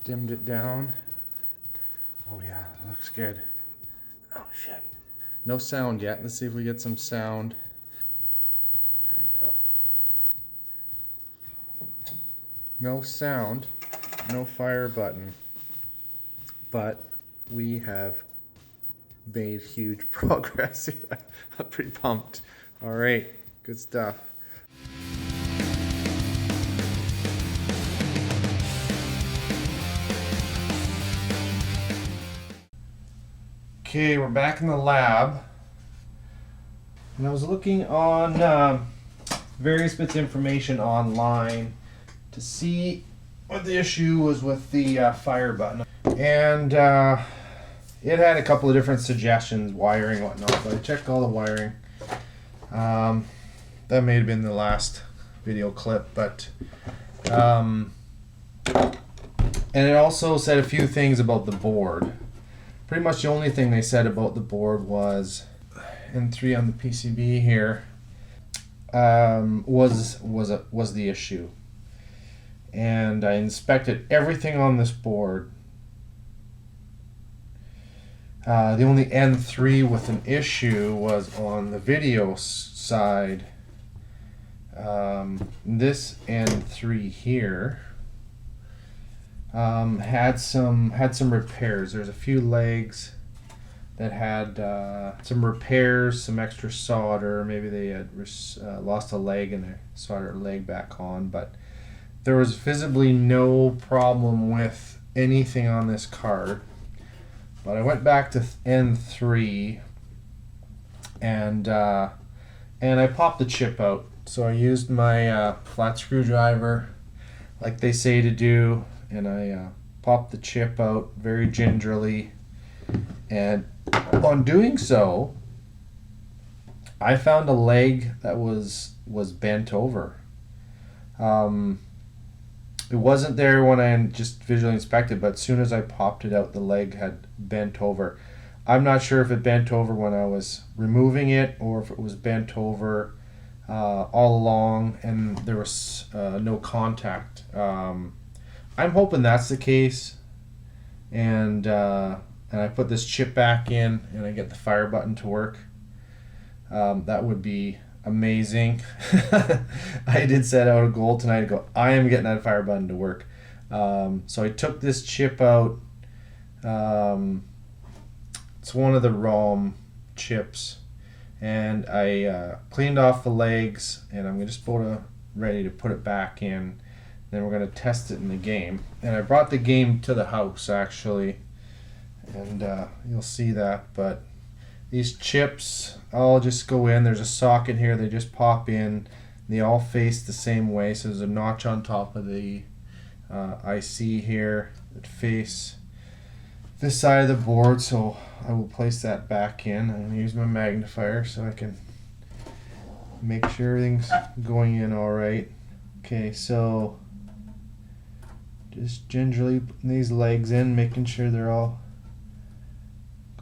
Dimmed it down. Oh yeah, looks good. Oh shit. No sound yet. Let's see if we get some sound. Turn it up. No sound, no fire button. But we have made huge progress. I'm pretty pumped. All right, good stuff. Okay, we're back in the lab. And I was looking on various bits of information online to see what the issue was with the fire button. And it had a couple of different suggestions, wiring, whatnot, but I checked all the wiring. That may have been the last video clip, but and it also said a few things about the board. Pretty much the only thing they said about the board was N3 on the PCB here was the issue. And I inspected everything on this board. The only N3 with an issue was on the video side. This N3 here had some repairs. There's a few legs that had some repairs, some extra solder. Maybe they had lost a leg and they soldered a leg back on, but there was visibly no problem with anything on this card. But I went back to N3 and I popped the chip out. So I used my flat screwdriver like they say to do, and I popped the chip out very gingerly. And on doing so, I found a leg that was bent over. It wasn't there when I just visually inspected, but as soon as I popped it out, the leg had bent over. I'm not sure if it bent over when I was removing it or if it was bent over all along and there was no contact. I'm hoping that's the case, and I put this chip back in and I get the fire button to work. That would be amazing. I did set out a goal tonight to go, I am getting that fire button to work. So I took this chip out. It's one of the ROM chips, and I cleaned off the legs, and I'm just ready to put it back in. Then we're going to test it in the game. And I brought the game to the house actually, and you'll see that. But these chips all just go in. There's a socket here. They just pop in. They all face the same way. So there's a notch on top of the IC here that face this side of the board. So I will place that back in. I'm going to use my magnifier so I can make sure everything's going in all right. Okay, so just gingerly putting these legs in, making sure they're all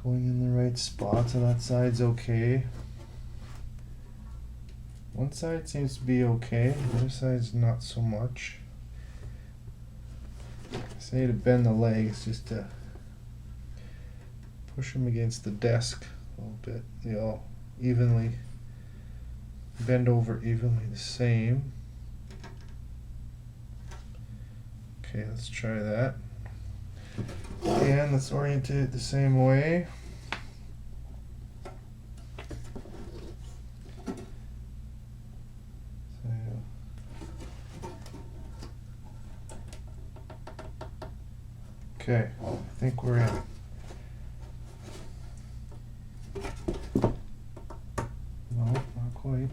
going in the right spot. So that side's okay. One side seems to be okay, the other side's not so much. I say to bend the legs just to push them against the desk a little bit. They all evenly bend over evenly the same. Okay, let's try that. And let's orient it the same way. Okay, I think we're in. No, not quite.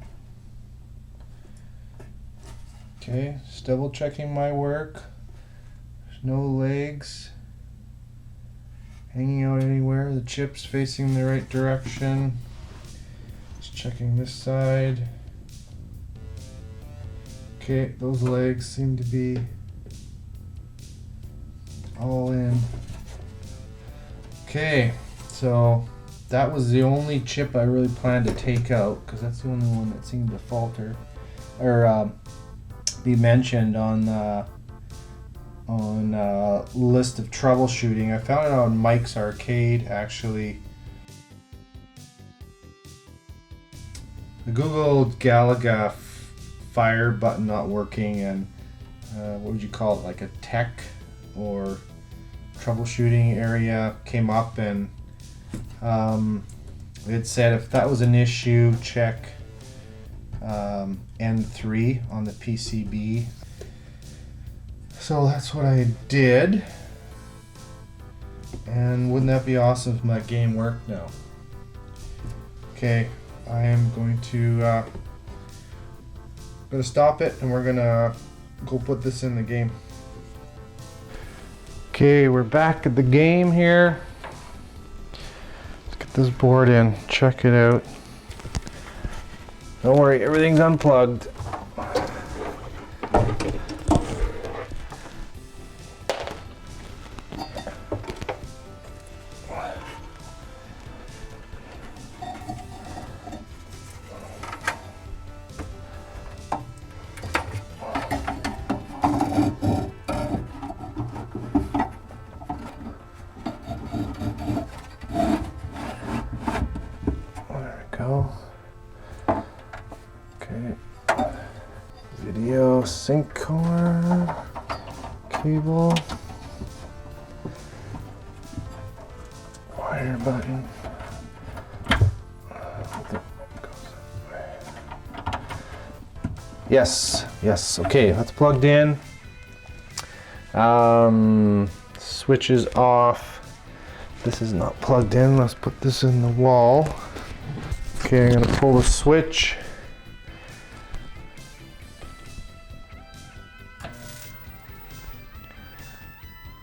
Okay, just double checking my work. There's no legs hanging out anywhere. The chip's facing the right direction. Just checking this side. Okay, those legs seem to be all in. Okay, so that was the only chip I really planned to take out, because that's the only one that seemed to falter or be mentioned on on list of troubleshooting. I found it on Mike's Arcade actually. I googled Galaga fire button not working, and what would you call it, like a tech or troubleshooting area came up, and it said if that was an issue, check N3 on the PCB. So that's what I did, and wouldn't that be awesome if my game worked now? Okay, I am going to stop it, and we're gonna go put this in the game. Okay, we're back at the game here. Let's get this board in, check it out. Don't worry, everything's unplugged. Okay, video sync cord, cable, wire button. Yes, okay, that's plugged in. Switch is off. This is not plugged in. Let's put this in the wall. Okay, I'm gonna pull the switch.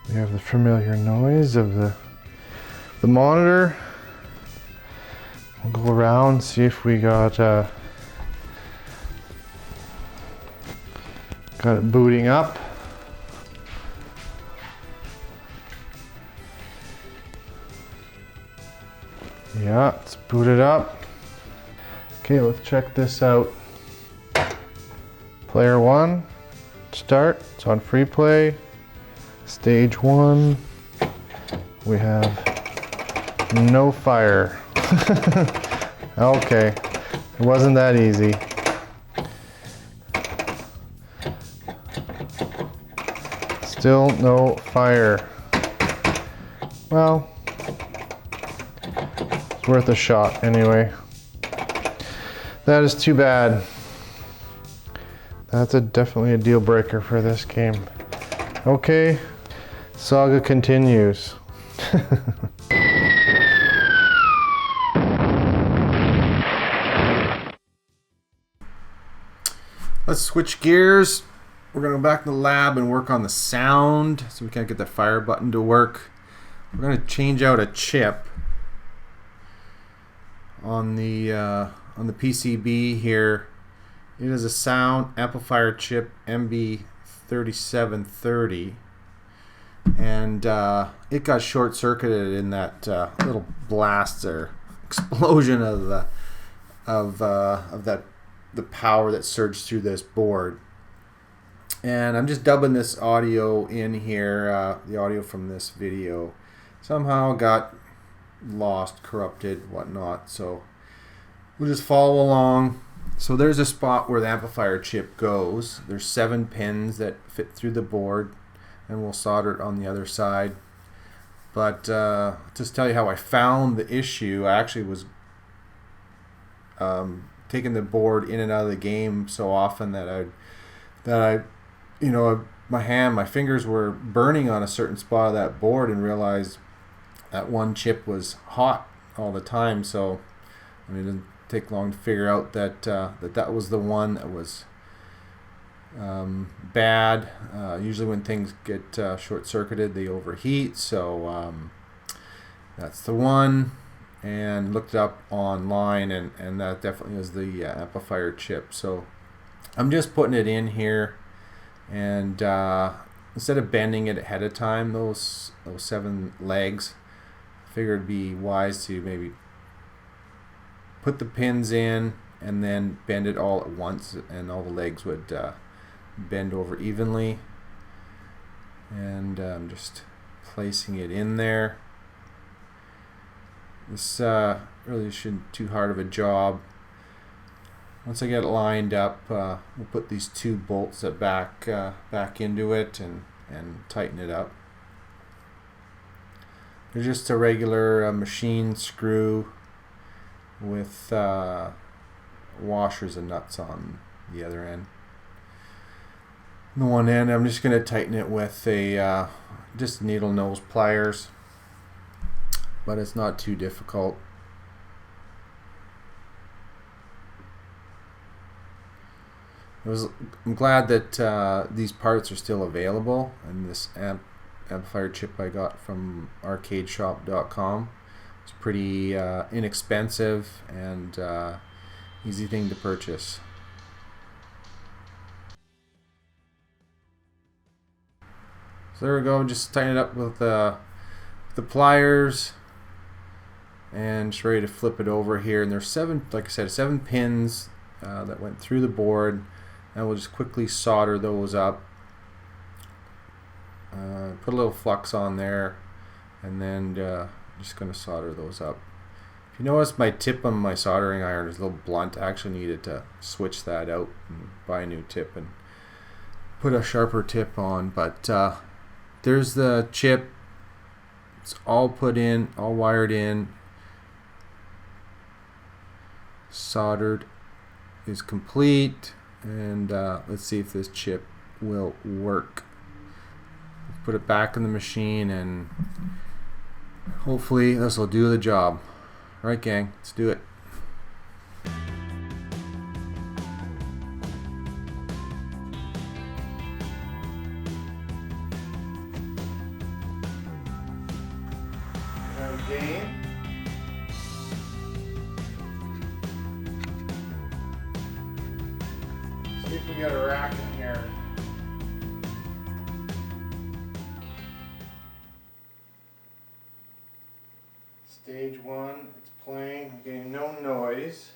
We have the familiar noise of the monitor. We'll go around, see if we got it booting up. Yeah, it's booted up. Okay, let's check this out. Player 1, start. It's on free play. Stage 1, we have no fire. Okay, it wasn't that easy. Still no fire. Well, it's worth a shot anyway. That is too bad. That's definitely a deal breaker for this game. Okay, saga continues. Let's switch gears. We're gonna go back to the lab and work on the sound so we can get the fire button to work. We're gonna change out a chip on the PCB here. It is a sound amplifier chip MB3730, and it got short-circuited in that little blast or explosion of the power that surged through this board. And I'm just dubbing this audio in here, the audio from this video. Somehow got lost, corrupted, whatnot. So we'll just follow along. So there's a spot where the amplifier chip goes. There's 7 pins that fit through the board, and we'll solder it on the other side. But just tell you how I found the issue, I actually was taking the board in and out of the game so often that I my fingers were burning on a certain spot of that board, and realized that one chip was hot all the time. So I mean, it didn't take long to figure out that that was the one that was bad. Usually when things get short-circuited, they overheat. So that's the one. And looked it up online, and that definitely is the amplifier chip. So I'm just putting it in here, and instead of bending it ahead of time, those 7 legs, I figured it'd be wise to maybe put the pins in and then bend it all at once, and all the legs would bend over evenly. and I'm just placing it in there. This really shouldn't be too hard of a job. Once I get it lined up, we'll put these two bolts back into it and tighten it up. They're just a regular machine screw with washers and nuts on the other end. On the one end, I'm just going to tighten it with a just needle nose pliers, but it's not too difficult. I'm glad that these parts are still available, and this amplifier chip I got from arcadeshop.com. It's pretty inexpensive and easy thing to purchase. So there we go, just tighten it up with the pliers and just ready to flip it over here. And there's like I said, 7 pins that went through the board, and we'll just quickly solder those up. Put a little flux on there, and then just going to solder those up. If you notice, my tip on my soldering iron is a little blunt. I actually needed to switch that out and buy a new tip and put a sharper tip on, but there's the chip. It's all put in, all wired in. Soldered is complete, and let's see if this chip will work. Put it back in the machine, and hopefully this will do the job. All right, gang, let's do it. Again. See if we got a rack in here. Stage 1, it's playing, I'm getting no noise.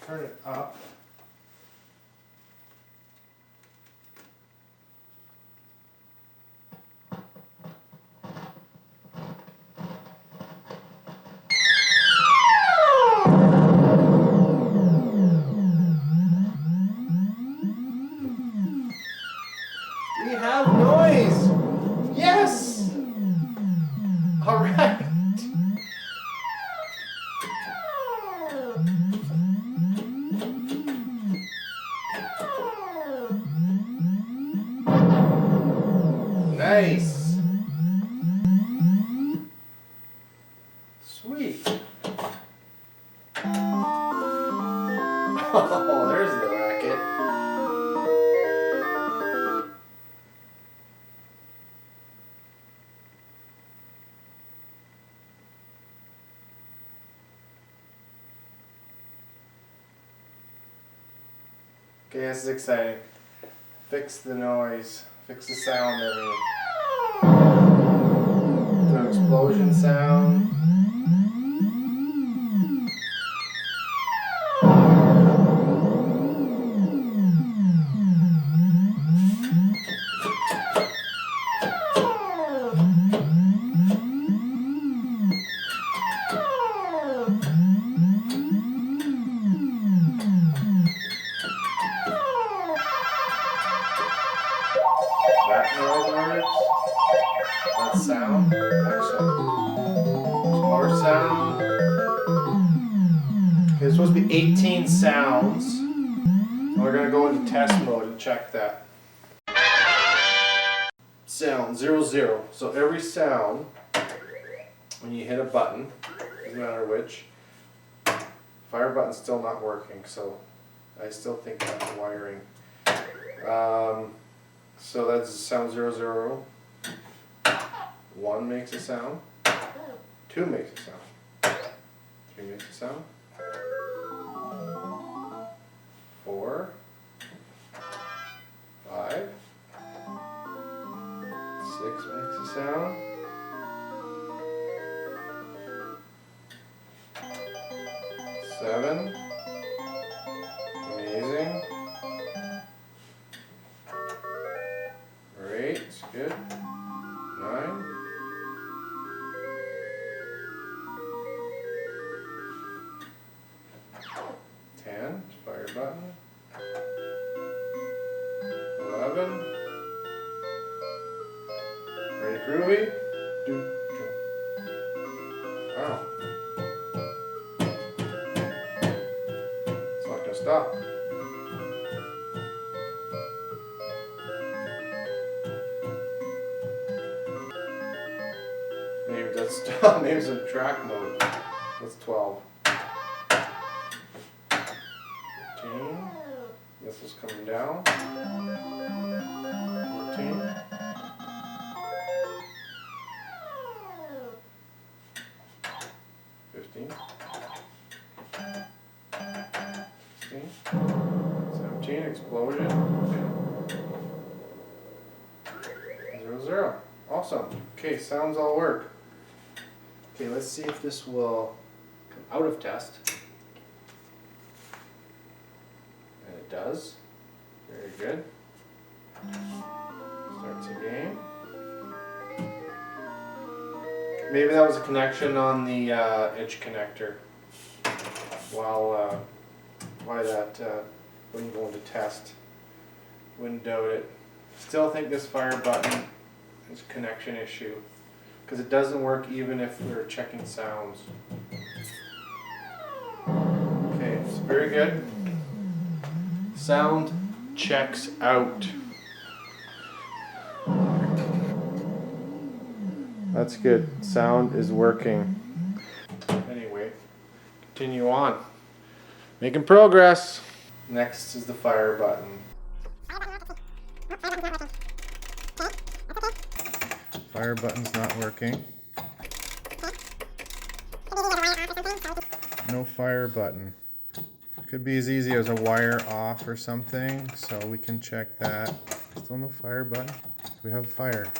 Turn it up. We have noise! Yes! Alright! Nice! Sweet! Oh, there's the racket. Okay, this is exciting. Fix the noise. Fix the sound, I mean. The explosion sound. That noise works. That sound. Excellent. More sound. Okay, there's supposed to be 18 sounds. And we're going to go into test mode and check that. Sound 0, 0. So every sound, when you hit a button, doesn't matter which, fire button's still not working, so I still think that's wiring. So that's sound 0, 0. 1 makes a sound. 2 makes a sound. 3 makes a sound. 4. 5. 6 makes a sound. 7. Amazing. button. 11. Ready groovy? Wow. It's not gonna stop. Maybe that's stop. Maybe it's in track mode. That's 12. 13. This is coming down. 14. 15. 16. 17. Explosion. 0, 0. Awesome. Okay, sounds all work. Okay, let's see if this will come out of test. And it does. Very good. Starts again. Maybe that was a connection on the edge connector while that wouldn't go into test. Wouldn't doubt it. Still think this fire button is a connection issue because it doesn't work even if we're checking sounds. Okay, it's very good. Sound checks out. That's good. Sound is working. Anyway, continue on. Making progress. Next is the fire button. Fire button's not working. No fire button. Could be as easy as a wire off or something, so we can check that. Still no fire button. Do we have fire?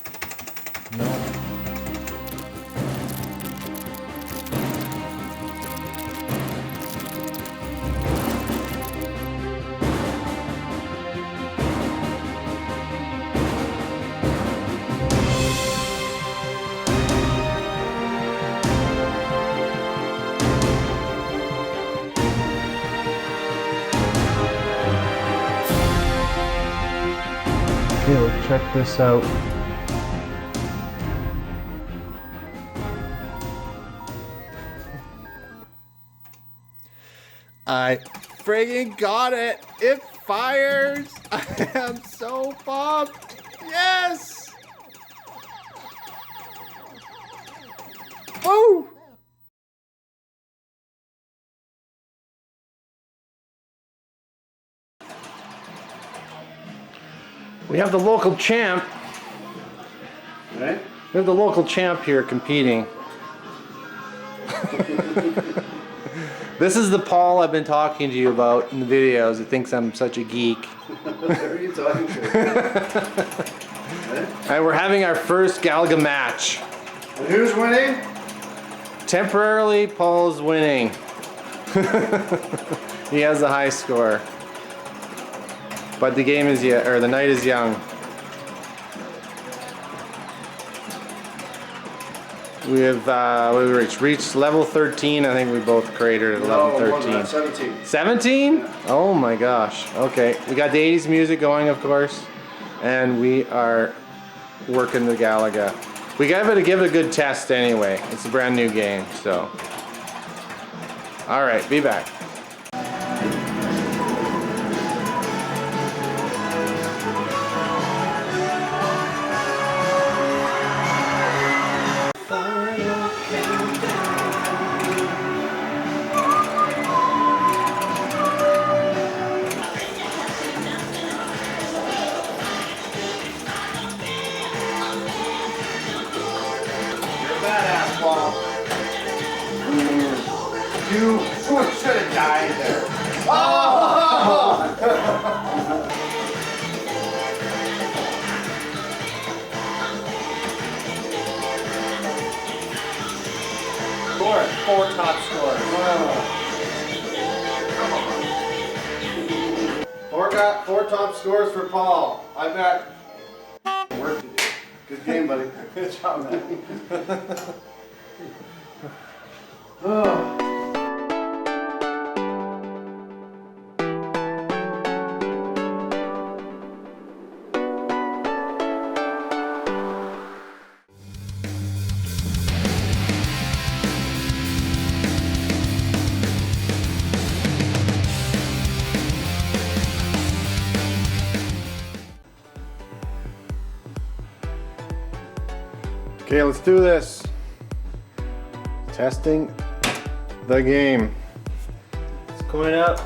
No. Okay, let's check this out. I friggin' got it! It fires! I am so pumped! Yes! Woo! We have the local champ. Right? We have the local champ here competing. This is the Paul I've been talking to you about in the videos who thinks I'm such a geek. Who are you talking to? And we're having our first Galaga match. And who's winning? Temporarily, Paul's winning. He has the high score. But the game is yet, or the night is young. We have we reached level 13. I think we both created at level 13. 17. 17? Oh my gosh. Okay, we got the 80s music going, of course, and we are working the Galaga. We gotta give it a good test anyway. It's a brand new game, so. All right, be back. Badass, Paul. You should have died there. Oh! Four top scores. Four top scores for Paul. I bet. Work to do. Good game, buddy. Good job, man. Oh. Okay, let's do this. Testing the game. It's going up.